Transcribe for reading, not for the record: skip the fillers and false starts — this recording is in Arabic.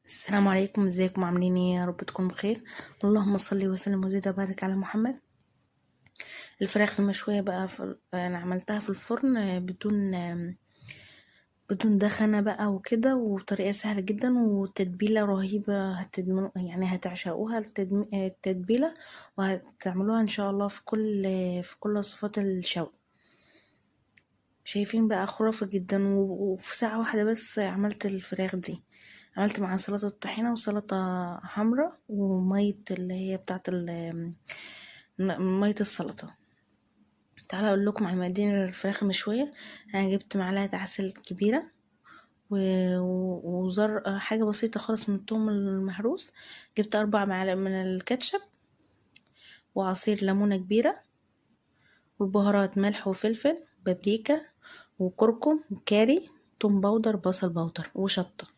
السلام عليكم، ازيكم؟ عاملين ايه؟ يا رب تكونوا بخير. اللهم صل وسلم وزد وبارك على محمد. الفراخ المشويه بقى انا عملتها في الفرن بدون دخنه بقى وكده، وبطريقه سهله جدا وتتبيله رهيبه. يعني هتعشقوها التتبيله، وهتعملوها ان شاء الله في كل وصفات الشوي. شايفين بقى خرافة جدا، وفي ساعة واحدة بس عملت الفراخ دي. عملت معاها سلطة طحينة وسلطة حمراء ومية اللي هي بتاعت مية السلطة. تعالى اقول لكم على مقادير الفراخ المشوية. انا جبت معلقة عسل كبيرة وزر حاجة بسيطة خالص من الثوم المهروس. جبت 4 معالق من الكاتشب، وعصير ليمونة كبيرة، والبهارات ملح وفلفل بابريكا وكركم وكاري، توم باودر، بصل باودر، وشطة.